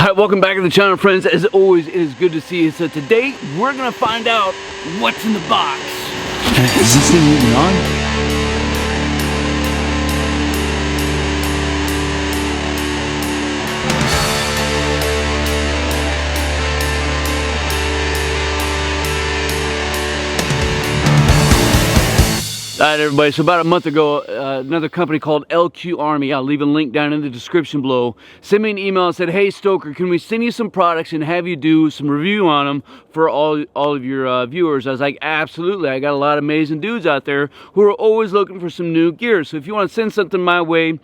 Alright, welcome back to the channel, friends. As always, it is good to see you. So today, we're gonna find out what's in the box. Is this thing moving on? Alright everybody, so about a month ago, another company called LQ Army, I'll leave a link down in the description below, sent me an email and said, hey Stoker, can we send you some products and have you do some review on them for all of your viewers? I was like, absolutely. I got a lot of amazing dudes out there who are always looking for some new gear. So if you want to send something my way,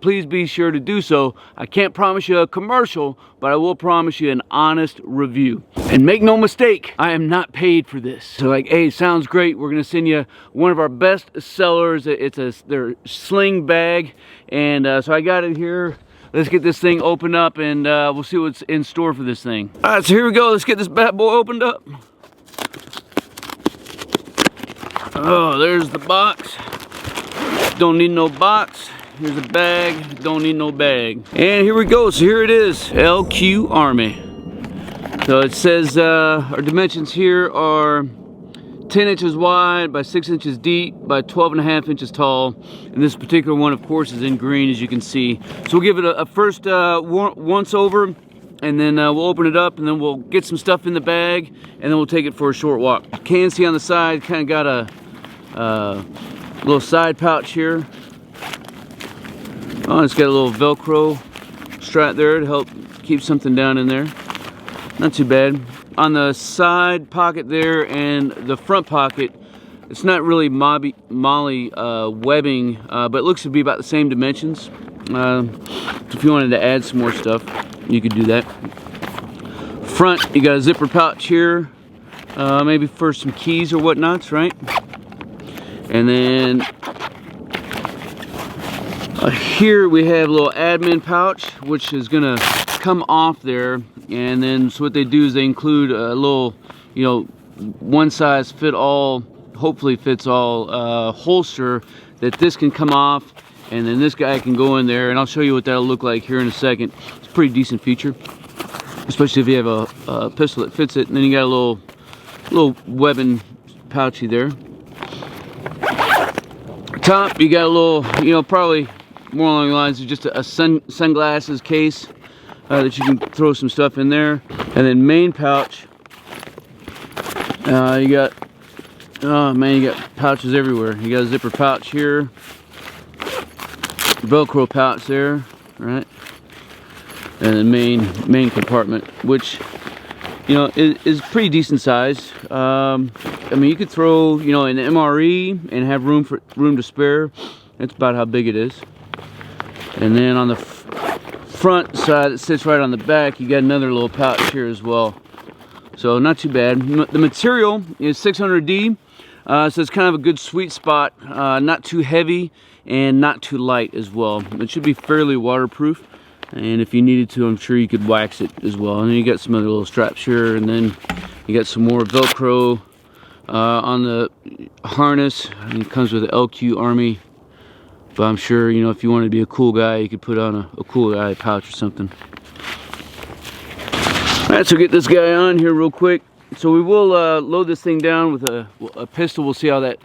please be sure to do so. I can't promise you a commercial, but I will promise you an honest review. And make no mistake, I am not paid for this. So like, hey, sounds great. We're gonna send you one of our best sellers. It's their sling bag, and so I got it here. Let's get this thing opened up, and we'll see what's in store for this thing. All right, so here we go. Let's get this bad boy opened up. Oh, there's the box. Don't need no box. Here's a bag, don't need no bag. And here we go, so here it is, LQ Army. So it says our dimensions here are 10 inches wide by 6 inches deep by 12.5 inches tall. And this particular one, of course, is in green, as you can see. So we'll give it a first once over, and then we'll open it up, and then we'll get some stuff in the bag, and then we'll take it for a short walk. You can see on the side, kind of got a little side pouch here. Oh, it's got a little Velcro strap there to help keep something down in there. Not too bad. On the side pocket there and the front pocket, it's not really molle webbing, but it looks to be about the same dimensions. So if you wanted to add some more stuff, you could do that. Front, you got a zipper pouch here, maybe for some keys or whatnots, right? And then here we have a little admin pouch, which is gonna come off there, and then so what they do is they include a little, one size fit all, hopefully fits all holster that this can come off, and then this guy can go in there, and I'll show you what that'll look like here in a second. It's a pretty decent feature, especially if you have a pistol that fits it. And then you got a little webbing pouchy there. Top, you got a little, probably more along the lines of just a sunglasses case that you can throw some stuff in there. And then main pouch, you got, oh man, you got pouches everywhere. You got a zipper pouch here, Velcro pouch there, right? And then main compartment, which is pretty decent size. I mean, you could throw an MRE and have room to spare. That's about how big it is. And then on the front side, it sits right on the back, you got another little pouch here as well. So not too bad. The material is 600D, so it's kind of a good sweet spot. Not too heavy and not too light as well. It should be fairly waterproof, and if you needed to, I'm sure you could wax it as well. And then you got some other little straps here, and then you got some more Velcro on the harness. And it comes with the LQ Army. But I'm sure, if you wanted to be a cool guy, you could put on a cool guy pouch or something. Alright, so get this guy on here real quick. So we will load this thing down with a pistol. We'll see how that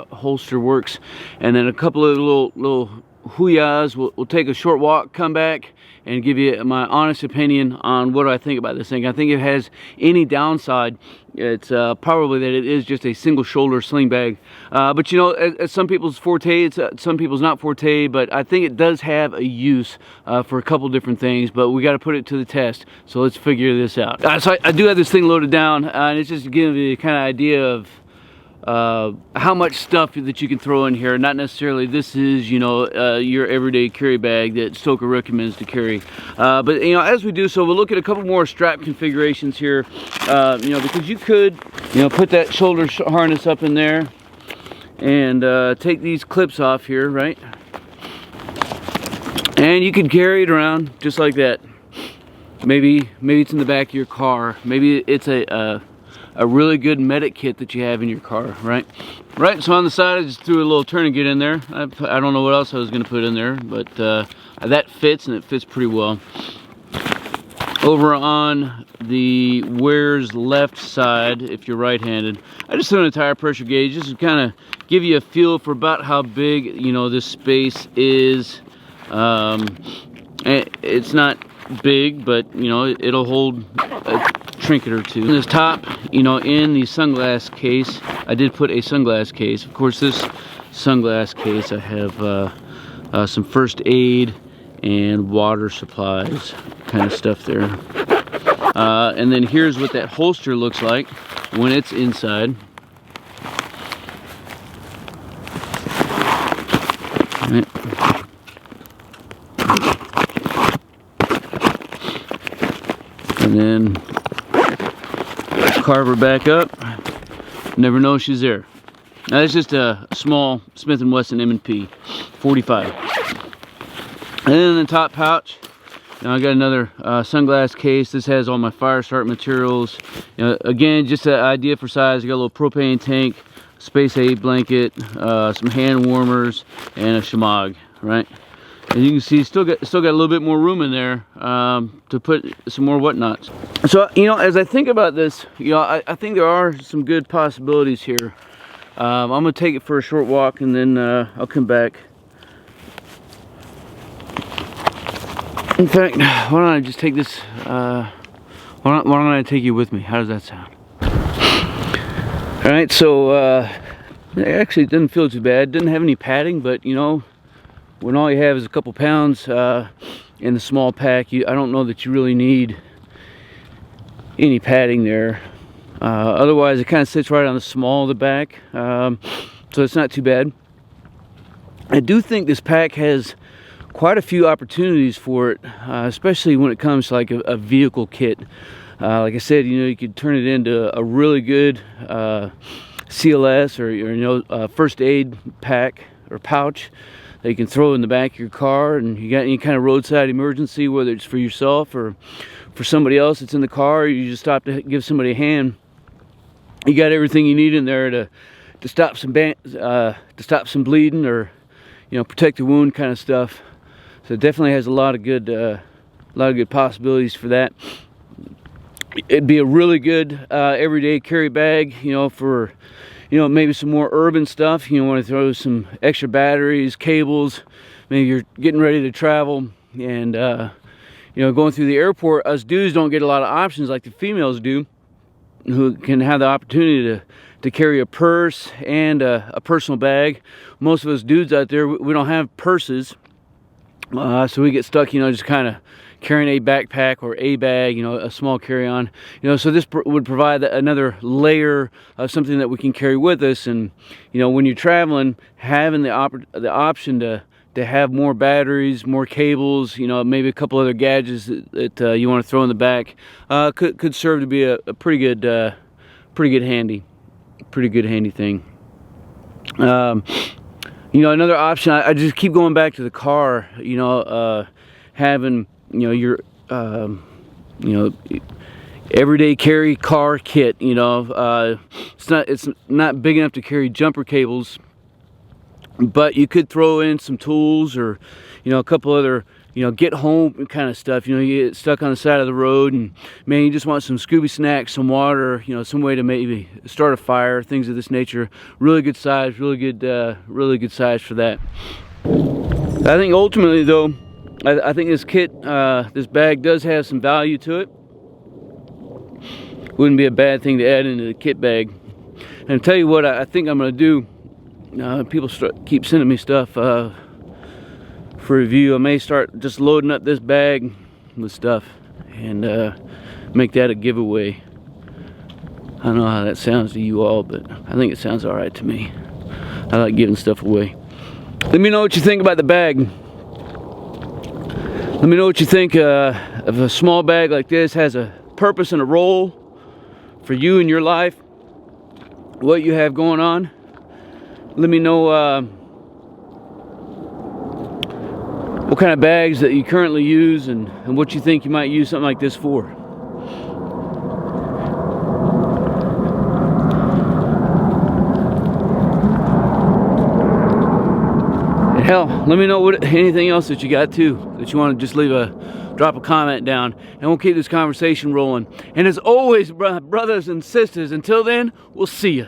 holster works. And then a couple of little hoo-yahs. We'll take a short walk, come back, and give you my honest opinion on what I think about this thing. I think if it has any downside, it's probably that it is just a single shoulder sling bag. But it's some people's forte, it's some people's not forte, but I think it does have a use for a couple different things, but we got to put it to the test. So let's figure this out. So I do have this thing loaded down, and it's just to give you a kind of idea of how much stuff that you can throw in here. Not necessarily this is your everyday carry bag that Stoker recommends to carry, but as we do so, we'll look at a couple more strap configurations here, because you could put that shoulder harness up in there and take these clips off here, right, and you could carry it around just like that. Maybe it's in the back of your car. Maybe it's a really good medic kit that you have in your car, right? Right, so on the side I just threw a little tourniquet in there. I don't know what else I was going to put in there, but that fits, and it fits pretty well. Over on the wearer's left side, if you're right-handed, I just threw in a tire pressure gauge just to kind of give you a feel for about how big, you know, this space is. It's not big, but you know, it'll hold a trinket or two. This top, you know, in the sunglass case, I did put a sunglass case. Of course, this sunglass case, I have some first aid and water supplies kind of stuff there. And then here's what that holster looks like when it's inside. All right. And then carve her back up. Never know she's there. Now that's just a small Smith & Wesson M&P 45. And then in the top pouch, now I got another sunglass case. This has all my fire start materials. You know, again, just an idea for size. I got a little propane tank, space aid blanket, some hand warmers, and a shemagh. Right, and you can see still got a little bit more room in there to put some more whatnots. So you know, as I think about this, you know, I think there are some good possibilities here. I'm gonna take it for a short walk, and then I'll come back. In fact, why don't I just take this, why don't I take you with me? How does that sound? Alright, so, it actually didn't feel too bad. Didn't have any padding, but, you know, when all you have is a couple pounds in the small pack, I don't know that you really need any padding there. Otherwise, it kind of sits right on the small of the back, so it's not too bad. I do think this pack has quite a few opportunities for it, especially when it comes to like a vehicle kit. Like I said, you know, you could turn it into a really good CLS or you know, first aid pack or pouch that you can throw in the back of your car, and you got any kind of roadside emergency, whether it's for yourself or for somebody else that's in the car, or you just stop to give somebody a hand. You got everything you need in there to stop some bleeding, or you know, protect the wound kind of stuff. So it definitely has a lot of good possibilities for that. It'd be a really good everyday carry bag, you know, for, you know, maybe some more urban stuff. You want to throw some extra batteries, cables. Maybe you're getting ready to travel, and you know, going through the airport. Us dudes don't get a lot of options like the females do, who can have the opportunity to carry a purse and a personal bag. Most of us dudes out there, we don't have purses. So we get stuck, you know, just kind of carrying a backpack or a bag, you know, a small carry-on, you know. So this would provide another layer of something that we can carry with us. And you know, when you're traveling, having the option to have more batteries, more cables, you know, maybe a couple other gadgets that you want to throw in the back, could serve to be a pretty good handy thing. You know, another option, I just keep going back to the car, you know, having, you know, your, you know, everyday carry car kit, you know. It's not big enough to carry jumper cables, but you could throw in some tools, or, you know, a couple other, you know, get home kind of stuff. You know, you get stuck on the side of the road, and man, you just want some Scooby snacks, some water, you know, some way to maybe start a fire, things of this nature. Really good size, really good size for that. I think ultimately though, I think this kit, this bag does have some value to it. Wouldn't be a bad thing to add into the kit bag. And I'll tell you what I think I'm going to do. People keep sending me stuff for review. I may start just loading up this bag with stuff and make that a giveaway. I don't know how that sounds to you all, but I think it sounds all right to me. I like giving stuff away. Let me know what you think about the bag. Let me know what you think of a small bag like this. Has a purpose and a role for you in your life, what you have going on. Let me know what kind of bags that you currently use, and what you think you might use something like this for. And hell, let me know anything else that you got too, that you want to just leave a drop a comment down, and we'll keep this conversation rolling. And as always, brothers and sisters, until then, we'll see you.